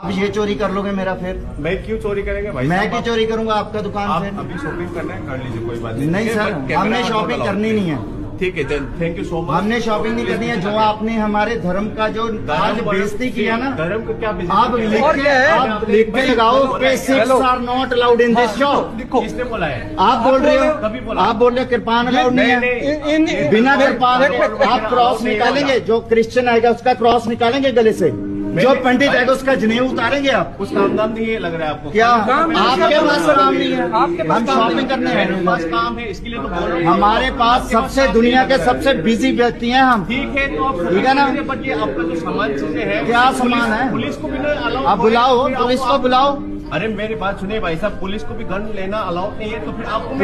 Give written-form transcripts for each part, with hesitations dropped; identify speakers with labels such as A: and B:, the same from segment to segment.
A: अब ये चोरी कर लोगे मेरा फिर?
B: मैं क्यों चोरी करेंगे भाई?
A: मैं क्यों चोरी करूंगा आपका दुकान
B: आप
A: से?
B: अभी शॉपिंग करना है कर लीजिए, कोई बात नहीं।
A: नहीं सर, हमने शॉपिंग करनी नहीं है।
B: ठीक है, थैंक यू सो मच।
A: हमने शॉपिंग नहीं करनी है। जो आपने हमारे धर्म का जो आज बेइज्जती किया ना,
B: धर्म को क्या
A: आप लिख के लगाओ कि six are not allowed in this shop.
B: किसने बोला है?
A: आप बोल रहे हो,
B: कभी बोला?
A: आप बोल रहे हो कृपान अलाउड नहीं है। बिना कृपान आप क्रॉस निकालेंगे, जो क्रिश्चियन आएगा उसका क्रॉस निकालेंगे गले से, जो पंडित आएगा उसका जनेऊ उतारेंगे आप।
B: कुछ काम दाम नहीं है लग रहा है आपको?
A: क्या आपके पास काम नहीं है? हम शॉपिंग करने हैं,
B: मेरे पास काम है, इसके लिए तो बोल रहा हूं।
A: हमारे पास सबसे दुनिया के सबसे बिजी व्यक्ति हैं हम।
B: ठीक है, तो आप
A: ठीक है ना?
B: बट ये आपका जो सामान चीजें है,
A: क्या सामान है?
B: पुलिस को भी नहीं अलाउ।
A: आप बुलाओ, पुलिस को बुलाओ।
B: अरे मेरी बात सुनिए भाई साहब, पुलिस को भी गन लेना अलाउ नहीं है, तो फिर आपको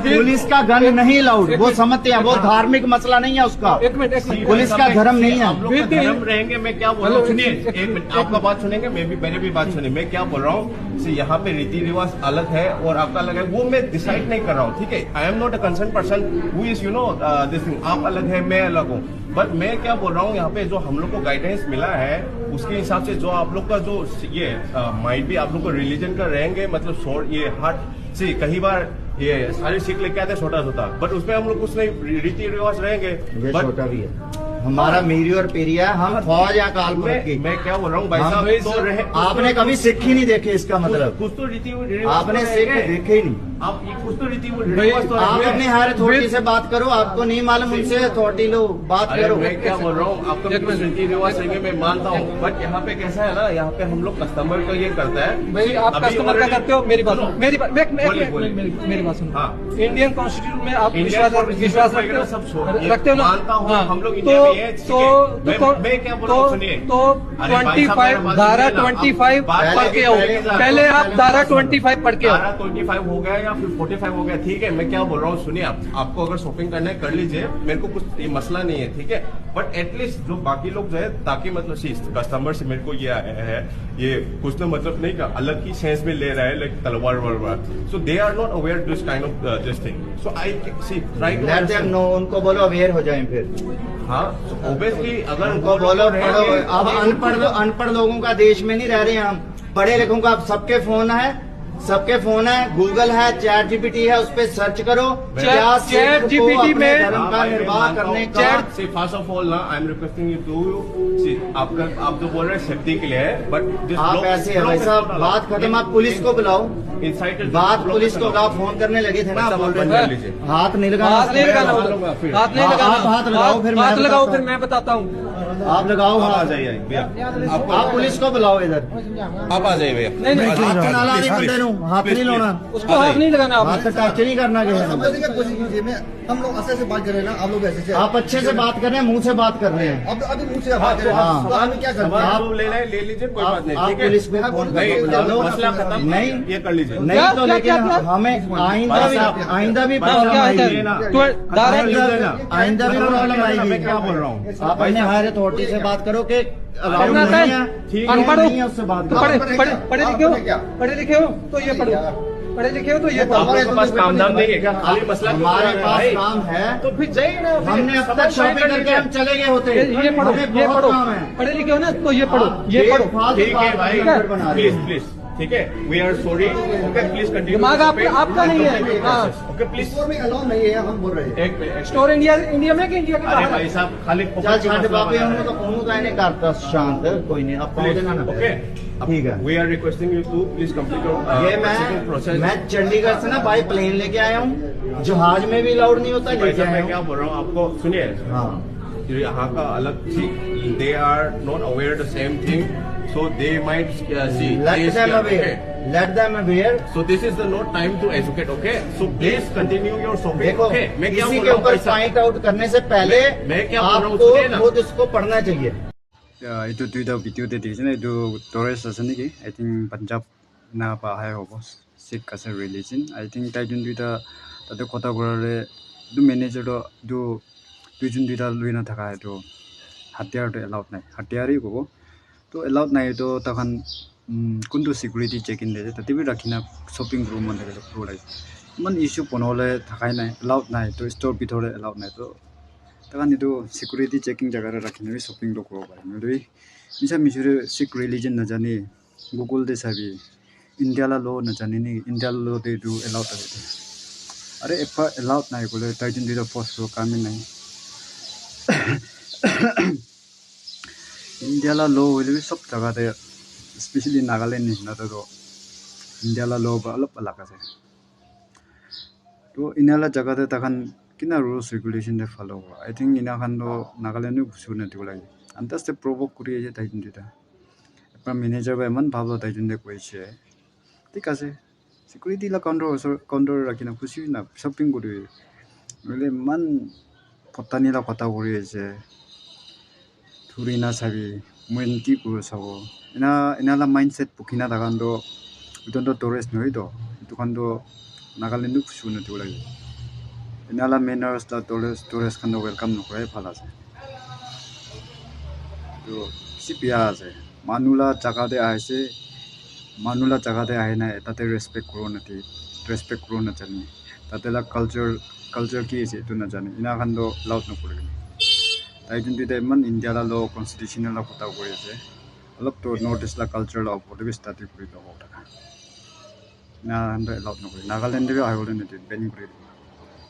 A: पुलिस का गन नहीं अलाउड, वो समझते हैं, वो धार्मिक मसला नहीं है उसका।
C: एक मिनट
A: पुलिस का धर्म नहीं है।
B: आप लोग का धर्म रहेंगे। मैं क्या बोल रहा हूँ, सुनिए एक मिनट, आपका बात सुनेंगे, मेरी भी बात सुनिए। मैं क्या बोल रहा हूँ, यहाँ पे रीति रिवाज अलग है और आपका अलग है, वो मैं डिसाइड नहीं कर रहा हूँ। ठीक है, I am not a concern person who is this thing. आप अलग है, मैं अलग हूँ, बट मैं क्या बोल रहा हूँ, यहाँ पे जो हम लोग को गाइडेंस मिला है उसके हिसाब से जो आप लोग का जो ये माइंड भी आप लोग को रिलीजन का रहेंगे, मतलब ये हार्ट से कई बार ये सारे सीख लेके आते हैं छोटा छोटा, बट उसमें हम लोग कुछ नहीं रीति रिवाज रहेंगे।
A: ये छोटा भी है हमारा, मेरी और पेरिया, हम फौज या काल की।
B: मैं क्या बोल रहा हूँ भाई साहब, तो
A: आपने कभी सिख ही नहीं देखे, इसका मतलब
B: कुछ तो रीति
A: आपने सिख देखे ही नहीं।
B: आप ये कुछ तो रीति
A: आप अपने हायर अथॉरिटी से बात करो, आपको नहीं मालूम उनसे अथॉरिटी लो बात करो।
B: मैं क्या बोल रहा हूँ, आपका रीति रिवाज रहेंगे, मैं मानता हूँ, बट यहाँ पे कैसा है ना, यहाँ पे हम लोग कस्टमर का ये करता है।
C: भाई आप कस्टमर का करते हो, मेरी बात सुनो, मेरी बात सुनो।
B: हाँ,
C: इंडियन कॉन्स्टिट्यूशन में आप विश्वास रखते हो ना?
B: मानता हूँ, हम लोग इंडिया में है। मैं क्या बोल रहा हूँ, सुनिए,
C: तो 25 धारा 25 पढ़ के आओ। पहले आप धारा 25 पढ़ के आओ।
B: धारा 25 हो गया या फिर 45 हो गया, ठीक है। मैं क्या बोल रहा हूँ, सुनिए, आपको अगर शॉपिंग करना है कर लीजिए, मेरे को कुछ ये मसला नहीं है, ठीक है। बट एटलीस्ट जो बाकी लोग जो है, ताकि मतलब कस्टमर से मेरे को ये आया है, ये कुछ तो मतलब नहीं का अलग ही सेंस में ले रहा है, लाइक तलवार वलवार, so they are not aware this kind of this thing, so I see try to let them know.
A: उनको बोलो अवेयर हो जाए फिर।
B: हाँ, ऑब्वियसली अगर
A: उनको बोलो, अब अनपढ़ लोगों का देश में नहीं रह रहे हैं हम, पढ़े लिखों का सबके फोन है, गूगल है, चैट जीपीटी है, उस पर सर्च करो। क्या
C: चैट जीपीटी में
A: धर्म का निर्वाह करने का।
B: फर्स्ट ऑफ ऑल ना, I am requesting you to आप जो बोल रहे हैं सेफ्टी के लिए है, बट
A: आप ऐसे है भाई साहब, बात खत्म, आप पुलिस को बुलाओ। बात पुलिस को बुलाओ, फोन करने लगे थे ना, आप बोल रहे थे हाथ नहीं लगाना,
C: हाथ नहीं लगाओ, फिर मैं बताता हूँ।
A: आप लगाओ,
B: आ जाइए,
A: आप पुलिस को बुलाओ इधर,
B: आप आ जाइए भैया।
A: हाथ नहीं लाना,
C: उसको हाथ नहीं लगाना,
A: हाथ टच नहीं करना।
D: हम लोग अच्छे से बात कर रहे हैं ना, आप लोग ऐसे
A: आप अच्छे से बात कर रहे हैं, मुंह से बात कर रहे हैं।
D: अब अभी मुंह से बात कर रहे हैं, तो हमें क्या करना है?
B: आप ले लीजिए, कोई बात नहीं,
A: आप
B: ठीक है।
A: पुलिस को फोन
B: नहीं, मसला खत्म
A: नहीं,
B: ये कर लीजिए।
A: नहीं तो लेकिन हमें आइंदा भी प्रॉब्लम आएगी, आइंदा भी प्रॉब्लम आएगी।
B: मैं क्या बोल रहा हूँ,
A: आप अपने हायर अथॉरिटी से बात करो कि अलाउड नहीं है, ठीक है, उससे बात करो।
C: पढ़े लिखे हो तो ये पढ़ो, पढ़े लिखे हो तो ये पढ़ो।
B: आपके पास काम धाम नहीं है क्या? खाली मसला
A: हमारे पास काम है
B: तो फिर जाइए ना।
A: हमने अब तक शॉपिंग करके हम चले गए होते।
C: ये पढ़ो, पढ़े लिखे हो ना तो ये पढ़ो, ये पढ़ो।
B: ठीक है भाई, प्लीज, ठीक है, we are sorry, okay, please continue.
C: दिमाग आपका नहीं है,
B: ओके प्लीज।
D: स्टोर में अलाउ नहीं है, हम बोल रहे हैं।
B: एक मिनट,
C: स्टोर इंडिया में कि इंडिया के
B: अरे
C: बाहर?
B: भाई साहब, खाली
A: छाट बापे करता शांत, कोई नहीं, आप
B: ओके,
A: ठीक है।
B: We are requesting you to please complete
A: ये मैं चंडीगढ़ से ना बाई प्लेन लेके आया हूँ, जहाज में भी अलाउड नहीं होता।
B: मैं क्या बोल रहा हूँ आपको, सुनिए,
A: हाँ,
B: यहाँ का अलग थी, they are not aware the same thing, so they might see.
A: Let them aware.
B: So this is the not time to educate, okay? So please continue your shopping.
A: देखो,
B: okay? मैं क्या
A: किसी
B: बोल
A: के
B: रहा हूँ
A: ऊपर फाइंड आउट करने से पहले
B: मैं क्या बोल रहा हूँ,
A: आपको
B: सुनिए ना।
A: खुद इसको पढ़ना चाहिए।
E: itu duida video de dikene itu Torres asani ki I think Punjab na pa hai hobo Sikh as a religion I think tai jun duida tate kotha gorale du manager do jun duida luina thaka hai to hatiar to allowed nai hatiari gobo to allowed nai to takhan kundu security check in de tate bi rakhina shopping room man de pro lai man issue ponole thakai nai allowed nai to store bithore allowed nai to takhan itu security checking jaga ra rakhina bi shopping do koro pare nai doi misa misure Sikh religion na jani Google दे सभी India ला लो न जाने नहीं India ला लो दे दो allowed है अरे एप्पा allowed नहीं बोले Titan दे तो पोस्ट रो काम नहीं इंडिया ला लो वाले भी सब जगह दे स्पेशली नागालैंड नहीं ना तो इंडिया ला लो अलग अलग है तो इन्हें ला जगह दे तकन किना रूल्स रेगुलेशन दे फॉलो हुआ आई थिंक इन्हें खान तो नागालैंड में घुसू नहीं दिखला अंतस से प्रोवोक करिए जे टाइटन दे पर मैनेजर भाई मन भाव टाइटन दे कोई छे ठीक है सिक्योरिटी ला काउंटर रखी ना खुशी ना शॉपिंग करिए बोले मन पता नहीं ला पता करिए जे थोड़ी ना सभी मैं की करो सबो इना ला माइंडसेट पुखिना दागान दो इधर तो टूरिस्ट नहीं दो दुकान दो नागालैंड खुशू नहीं दिखला इना ला मैनर्स ला टूरिस्ट खान दो वेलकम नकरे फाला से तो सिपिया से मानुला जगह दे आए से मानुला जगह दे आए ना ताते रेस्पेक्ट करो ना जाने ताते ला कल्चर की ऐसे तो ना जाने इना खान दो लाउड न पड़े टाइटन दे मन इंडिया ला लो कॉन्स्टिट्यूशनल ला पता करे से अलग तो नॉर्थ ईस्ट ला कल्चर ला पड़े भी स्टार्ट करी दो होता ना अंदर लाउड न पड़े नागालैंड भी आए बोले नहीं बैनिंग करे